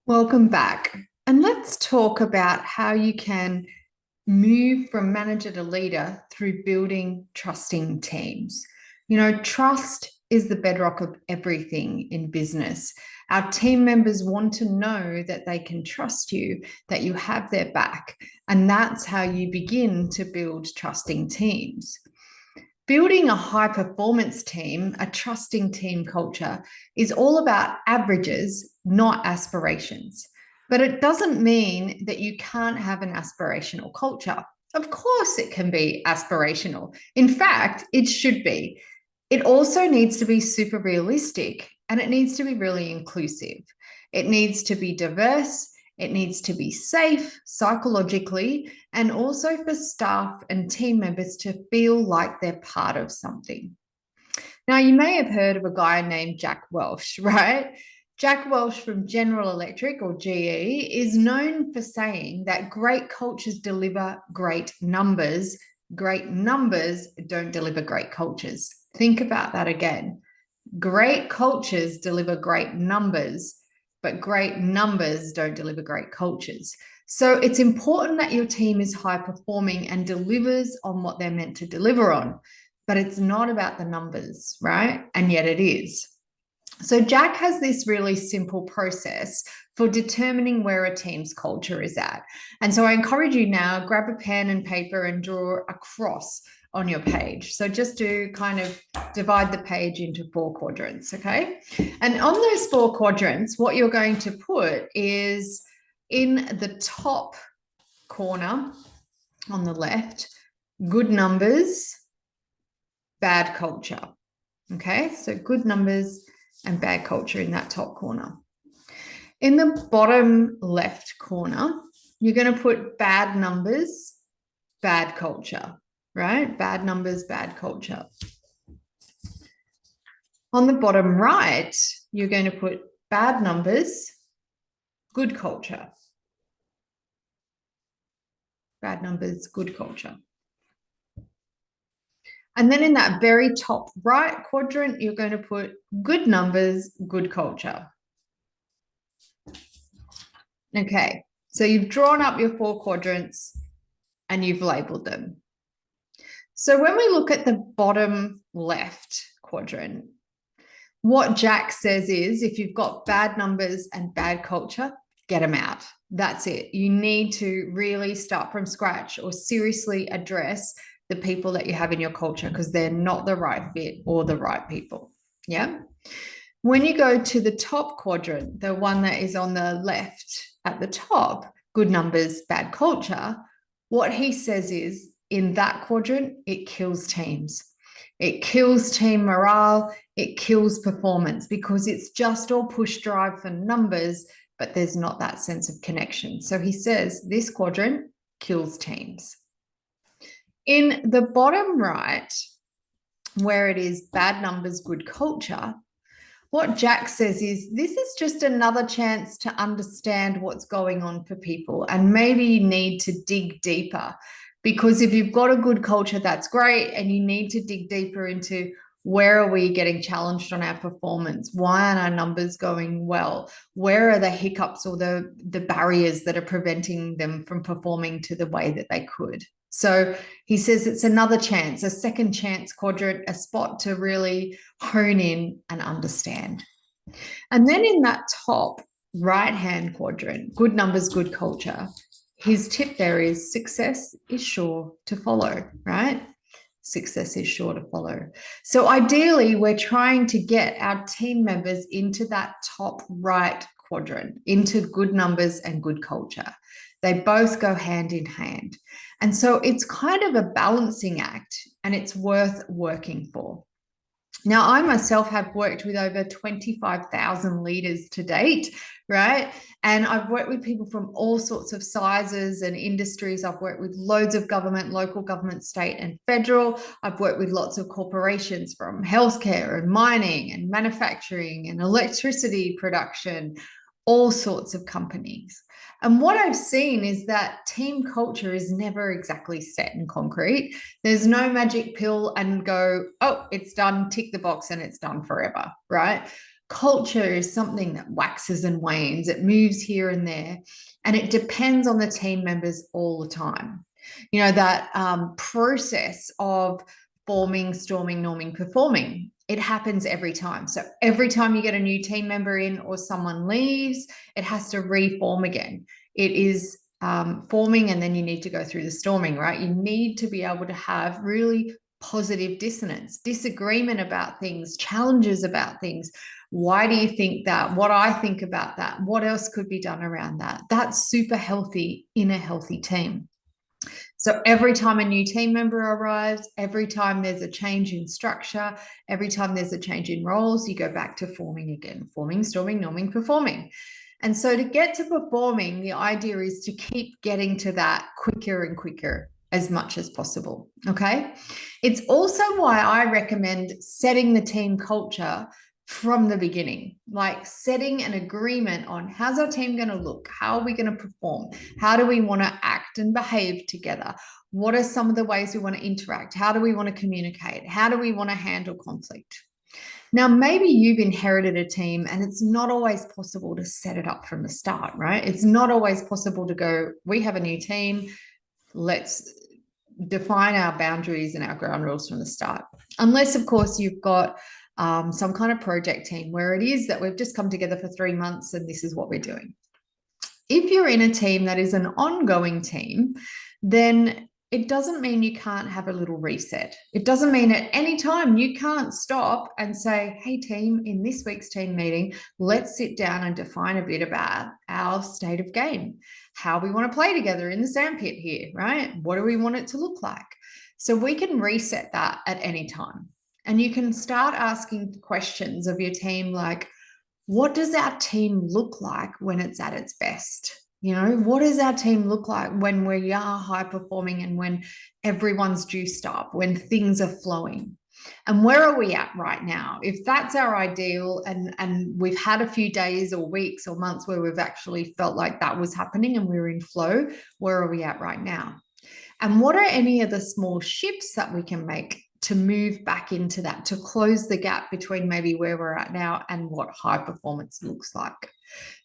Welcome back. And let's talk about how you can move from manager to leader through building trusting teams. Trust is the bedrock of everything in business. Our team members want to know that they can trust you, that you have their back. And that's how you begin to build trusting teams. Building a high performance team, a trusting team culture, is all about averages, not aspirations. But it doesn't mean that you can't have an aspirational culture. Of course, it can be aspirational. In fact, it should be. It also needs to be super realistic and it needs to be really inclusive. It needs to be diverse. It needs to be safe psychologically and also for staff and team members to feel like they're part of something. Now, you may have heard of a guy named Jack Welch, right? Jack Welch from General Electric or GE is known for saying that great cultures deliver great numbers. Great numbers don't deliver great cultures. Think about that again. Great cultures deliver great numbers, but great numbers don't deliver great cultures. So it's important that your team is high performing and delivers on what they're meant to deliver on, but it's not about the numbers, right? And yet it is. So Jack has this really simple process for determining where a team's culture is at. And so I encourage you now, grab a pen and paper and draw a cross on your page. So just to kind of divide the page into 4 quadrants, okay? And on those 4 quadrants, what you're going to put is in the top corner on the left, good numbers, bad culture. Okay, so good numbers and bad culture in that top corner. In the bottom left corner, you're going to put bad numbers, bad culture, right? Bad numbers, bad culture. On the bottom right, you're going to put bad numbers, good culture. Bad numbers, good culture. And then in that very top right quadrant, you're going to put good numbers, good culture. Okay, so you've drawn up your 4 quadrants and you've labeled them. So when we look at the bottom left quadrant, what Jack says is if you've got bad numbers and bad culture, get them out. That's it. You need to really start from scratch or seriously address the people that you have in your culture because they're not the right fit or the right people. Yeah. When you go to the top quadrant, the one that is on the left at the top, good numbers, bad culture, what he says is in that quadrant, it kills teams. It kills team morale. It kills performance because it's just all push drive for numbers, but there's not that sense of connection. So he says this quadrant kills teams. In the bottom right, where it is bad numbers, good culture, what Jack says is this is just another chance to understand what's going on for people. And maybe you need to dig deeper because if you've got a good culture, that's great. And you need to dig deeper into where are we getting challenged on our performance? Why aren't our numbers going well? Where are the hiccups or the barriers that are preventing them from performing to the way that they could? So he says it's another chance, a second chance quadrant, a spot to really hone in and understand. And then in that top right-hand quadrant, good numbers, good culture, his tip there is success is sure to follow, right? Success is sure to follow. So ideally, we're trying to get our team members into that top right quadrant, into good numbers and good culture. They both go hand in hand. And so it's kind of a balancing act and it's worth working for. Now, I myself have worked with over 25,000 leaders to date, right? And I've worked with people from all sorts of sizes and industries. I've worked with loads of government, local government, state and federal. I've worked with lots of corporations from healthcare and mining and manufacturing and electricity production, all sorts of companies. And what I've seen is that team culture is never exactly set in concrete. There's no magic pill and go, oh, it's done, tick the box and it's done forever, right? Culture is something that waxes and wanes. It moves here and there, and it depends on the team members all the time. That process of forming, storming, norming, performing, it happens every time. So every time you get a new team member in or someone leaves, it has to reform again. It is forming, and then you need to go through the storming, right? You need to be able to have really positive dissonance, disagreement about things, challenges about things. Why do you think that? What I think about that? What else could be done around that? That's super healthy in a healthy team. So every time a new team member arrives, every time there's a change in structure, every time there's a change in roles, you go back to forming again, forming, storming, norming, performing. And so to get to performing, the idea is to keep getting to that quicker and quicker as much as possible. Okay. It's also why I recommend setting the team culture from the beginning, like setting an agreement on how's our team going to look? How are we going to perform? How do we want to act and behave together? What are some of the ways we want to interact? How do we want to communicate? How do we want to handle conflict? Now, maybe you've inherited a team and it's not always possible to set it up from the start, right? It's not always possible to go, we have a new team, let's define our boundaries and our ground rules from the start. Unless, of course, you've got some kind of project team where it is that we've just come together for 3 months and this is what we're doing. If you're in a team that is an ongoing team, then it doesn't mean you can't have a little reset. It doesn't mean at any time you can't stop and say, hey, team, in this week's team meeting, let's sit down and define a bit about our state of game, how we want to play together in the sandpit here, right? What do we want it to look like? So we can reset that at any time. And you can start asking questions of your team like, what does our team look like when it's at its best? What does our team look like when we are high performing and when everyone's juiced up, when things are flowing? And where are we at right now? If that's our ideal and we've had a few days or weeks or months where we've actually felt like that was happening and we're in flow, where are we at right now? And what are any of the small shifts that we can make to move back into that, to close the gap between maybe where we're at now and what high performance looks like?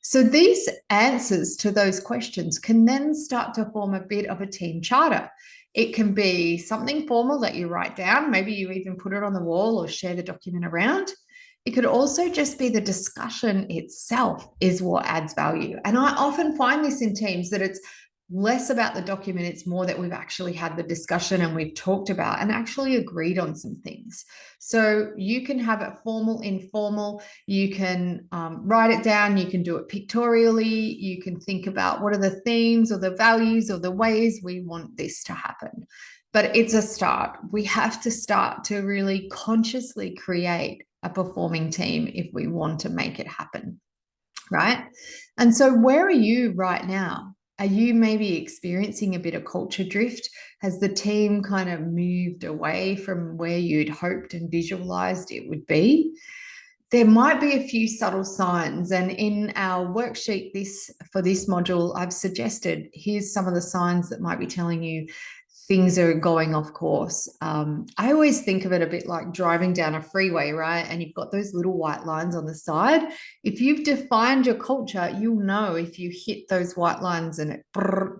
So these answers to those questions can then start to form a bit of a team charter. It can be something formal that you write down. Maybe you even put it on the wall or share the document around. It could also just be the discussion itself is what adds value. And I often find this in teams that it's less about the document, it's more that we've actually had the discussion and we've talked about and actually agreed on some things. So you can have it formal, informal, you can write it down, you can do it pictorially, you can think about what are the themes or the values or the ways we want this to happen. But it's a start. We have to start to really consciously create a performing team if we want to make it happen, right? And so where are you right now? Are you maybe experiencing a bit of culture drift? Has the team kind of moved away from where you'd hoped and visualized it would be? There might be a few subtle signs. And in our worksheet for this module, I've suggested, here's some of the signs that might be telling you things are going off course. I always think of it a bit like driving down a freeway, right? And you've got those little white lines on the side. If you've defined your culture, you'll know if you hit those white lines and it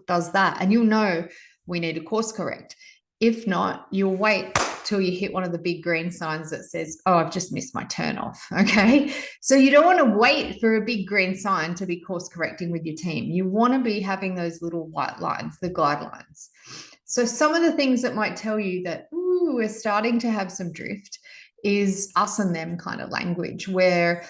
does that, and you'll know we need to course correct. If not, you'll wait till you hit one of the big green signs that says, oh, I've just missed my turn off. Okay. So you don't want to wait for a big green sign to be course correcting with your team. You want to be having those little white lines, the guidelines. So some of the things that might tell you that, ooh, we're starting to have some drift is us and them kind of language, where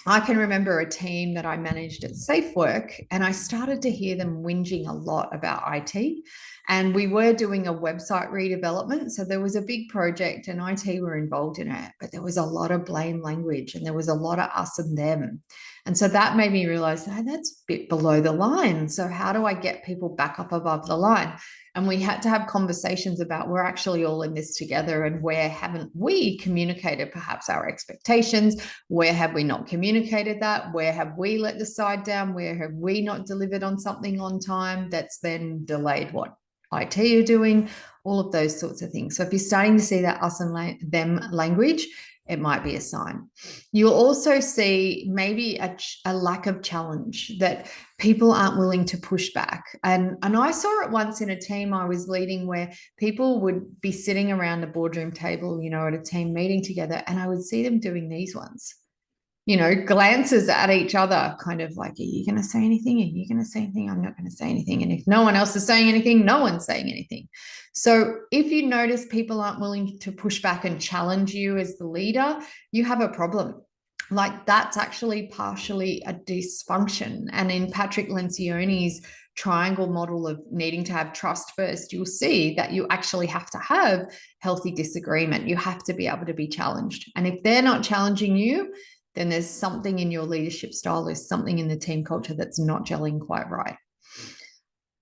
I can remember a team that I managed at SafeWork, and I started to hear them whinging a lot about IT. And we were doing a website redevelopment. So there was a big project and IT were involved in it, but there was a lot of blame language and there was a lot of us and them. And so that made me realize, oh, that's a bit below the line. So how do I get people back up above the line? And we had to have conversations about, we're actually all in this together, and where haven't we communicated perhaps our expectations? Where have we not communicated that? Where have we let the side down? Where have we not delivered on something on time that's then delayed what IT are doing? All of those sorts of things. So if you're starting to see that us and them language, it might be a sign. You'll also see maybe a lack of challenge, that people aren't willing to push back. And I saw it once in a team I was leading, where people would be sitting around the boardroom table, at a team meeting together, and I would see them doing these ones. Glances at each other, kind of like, are you going to say anything? Are you going to say anything? I'm not going to say anything. And if no one else is saying anything, no one's saying anything. So if you notice people aren't willing to push back and challenge you as the leader, you have a problem. Like, that's actually partially a dysfunction. And in Patrick Lencioni's triangle model of needing to have trust first, you'll see that you actually have to have healthy disagreement. You have to be able to be challenged. And if they're not challenging you, then there's something in your leadership style, there's something in the team culture that's not gelling quite right.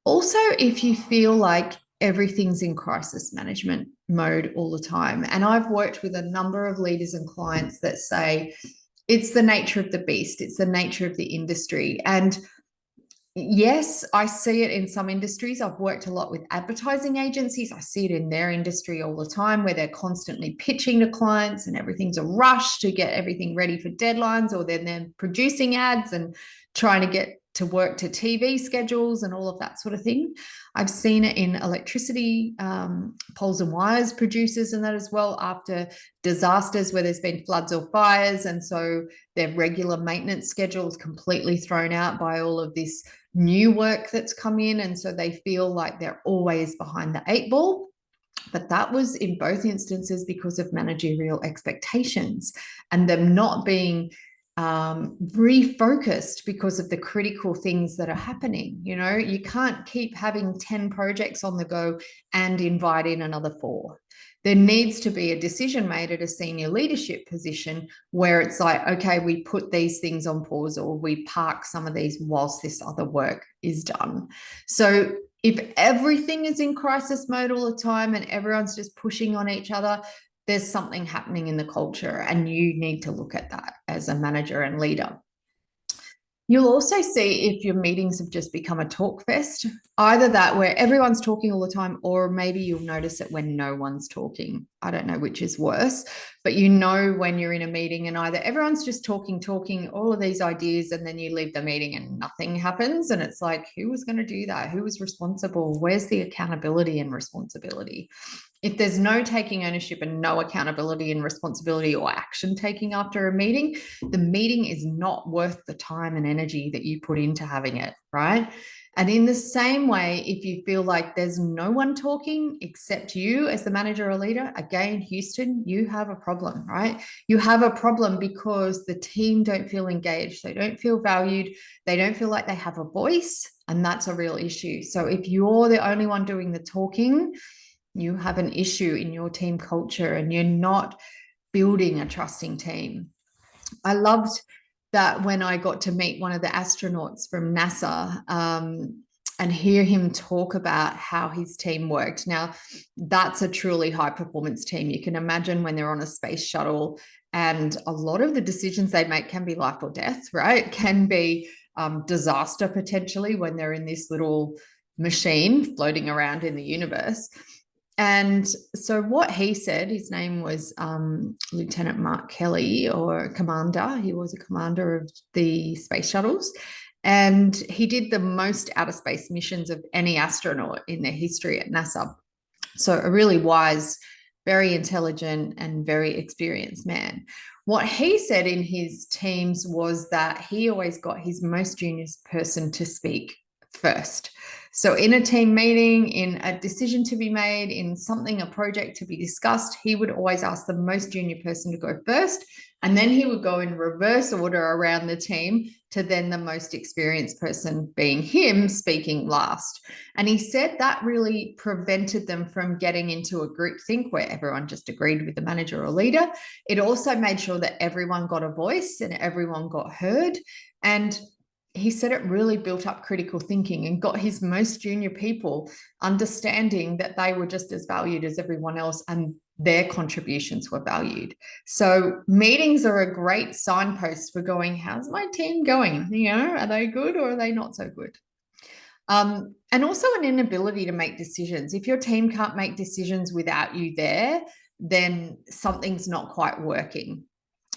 Also, if you feel like everything's in crisis management mode all the time, and I've worked with a number of leaders and clients that say it's the nature of the beast, it's the nature of the industry. And yes, I see it in some industries. I've worked a lot with advertising agencies. I see it in their industry all the time, where they're constantly pitching to clients and everything's a rush to get everything ready for deadlines, or then they're producing ads and trying to get to work to TV schedules and all of that sort of thing. I've seen it in electricity, poles and wires producers and that as well, after disasters where there's been floods or fires. And so their regular maintenance schedule is completely thrown out by all of this new work that's come in. And so they feel like they're always behind the 8 ball. But that was in both instances because of managerial expectations and them not being refocused because of the critical things that are happening. You can't keep having 10 projects on the go and invite in another 4. There needs to be a decision made at a senior leadership position where it's like, okay, we put these things on pause, or we park some of these whilst this other work is done. So if everything is in crisis mode all the time and everyone's just pushing on each other, there's something happening in the culture, and you need to look at that as a manager and leader. You'll also see if your meetings have just become a talk fest, either that where everyone's talking all the time, or maybe you'll notice it when no one's talking. I don't know which is worse, but when you're in a meeting and either everyone's just talking all of these ideas, and then you leave the meeting and nothing happens. And it's like, who was going to do that? Who was responsible? Where's the accountability and responsibility? If there's no taking ownership and no accountability and responsibility or action taking after a meeting, the meeting is not worth the time and energy that you put into having it, right? And in the same way, if you feel like there's no one talking except you as the manager or leader, again, Houston, you have a problem, right? You have a problem because the team don't feel engaged. They don't feel valued. They don't feel like they have a voice. And that's a real issue. So if you're the only one doing the talking, you have an issue in your team culture and you're not building a trusting team. I loved that when I got to meet one of the astronauts from NASA and hear him talk about how his team worked. Now, that's a truly high performance team. You can imagine when they're on a space shuttle, and a lot of the decisions they make can be life or death, right? Can be disaster potentially when they're in this little machine floating around in the universe. And so what he said, his name was Lieutenant Mark Kelly, or commander. He was a commander of the space shuttles. And he did the most outer space missions of any astronaut in their history at NASA. So a really wise, very intelligent, and very experienced man. What he said in his teams was that he always got his most junior person to speak first. So in a team meeting, in a decision to be made, in something, a project to be discussed, he would always ask the most junior person to go first. And then he would go in reverse order around the team to then the most experienced person, being him, speaking last. And he said that really prevented them from getting into a group think where everyone just agreed with the manager or leader. It also made sure that everyone got a voice and everyone got heard. And he said it really built up critical thinking and got his most junior people understanding that they were just as valued as everyone else and their contributions were valued. So meetings are a great signpost for going, how's my team going? Are they good or are they not so good? And also an inability to make decisions. If your team can't make decisions without you there, then something's not quite working.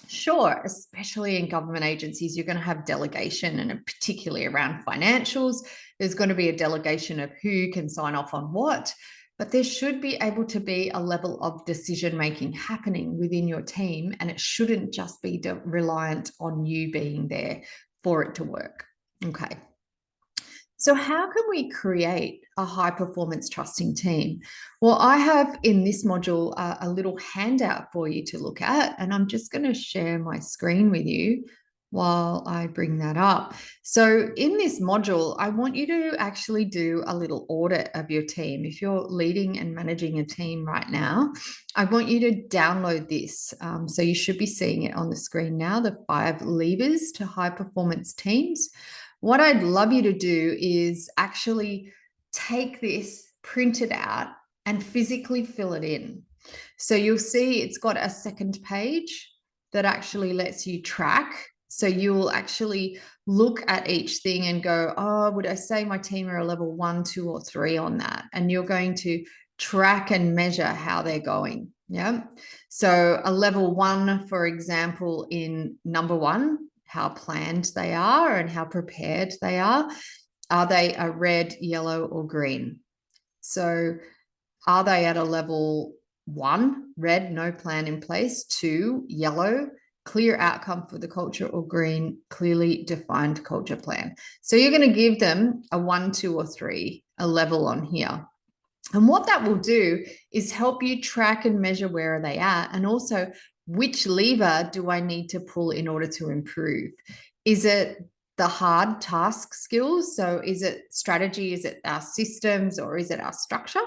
Sure, especially in government agencies, you're going to have delegation, and particularly around financials, there's going to be a delegation of who can sign off on what, but there should be able to be a level of decision making happening within your team, and it shouldn't just be reliant on you being there for it to work. Okay. So how can we create a high performance trusting team? Well, I have in this module a little handout for you to look at, and I'm just going to share my screen with you while I bring that up. So in this module, I want you to actually do a little audit of your team. If you're leading and managing a team right now, I want you to download this. So you should be seeing it on the screen now, the 5 levers to high performance teams. What I'd love you to do is actually take this, print it out, and physically fill it in. So you'll see it's got a second page that actually lets you track. So you'll actually look at each thing and go, oh, would I say my team are a level 1, 2, or 3 on that? And you're going to track and measure how they're going. Yeah. So a level 1, for example, in number 1, how planned they are and how prepared they are. Are they a red, yellow, or green? So are they at a level 1, red, no plan in place, 2, yellow, clear outcome for the culture, or green, clearly defined culture plan? So you're going to give them a 1, 2, or 3, a level on here. And what that will do is help you track and measure where are they at, and also which lever do I need to pull in order to improve? Is it the hard task skills? So is it strategy? Is it our systems, or is it our structure?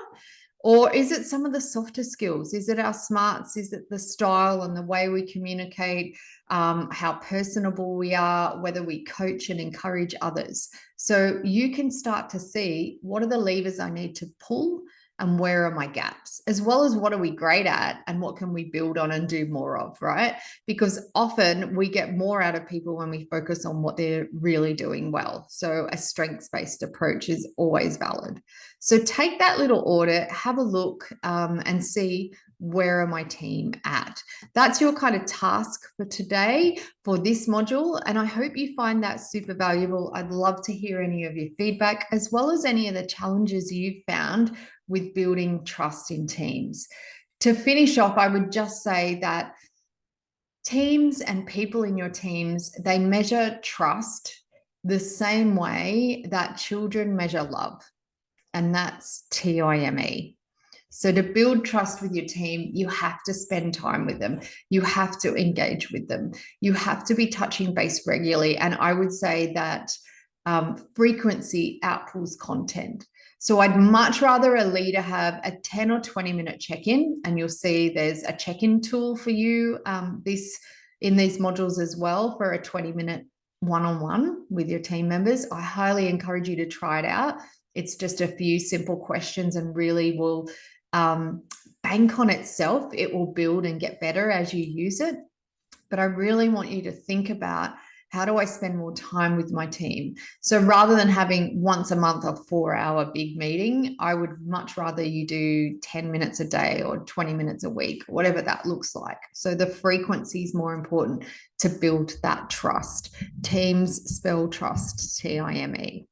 Or is it some of the softer skills? Is it our smarts? Is it the style and the way we communicate, how personable we are, whether we coach and encourage others? So you can start to see what are the levers I need to pull and where are my gaps, as well as what are we great at and what can we build on and do more of, right? Because often we get more out of people when we focus on what they're really doing well. So a strengths-based approach is always valid. So take that little audit, have a look, and see where are my team at. That's your kind of task for today for this module, and I hope you find that super valuable. I'd love to hear any of your feedback, as well as any of the challenges you've found with building trust in teams. To finish off, I would just say that teams and people in your teams, they measure trust the same way that children measure love, and that's TIME. So to build trust with your team, you have to spend time with them. You have to engage with them. You have to be touching base regularly. And I would say that frequency outpulls content. So I'd much rather a leader have a 10 or 20-minute check-in, and you'll see there's a check-in tool for you in these modules as well for a 20-minute one-on-one with your team members. I highly encourage you to try it out. It's just a few simple questions and really will bank on itself. It will build and get better as you use it. But I really want you to think about, how do I spend more time with my team? So rather than having once a month a 4-hour big meeting, I would much rather you do 10 minutes a day or 20 minutes a week, whatever that looks like. So the frequency is more important to build that trust. Teams spell trust, TIME.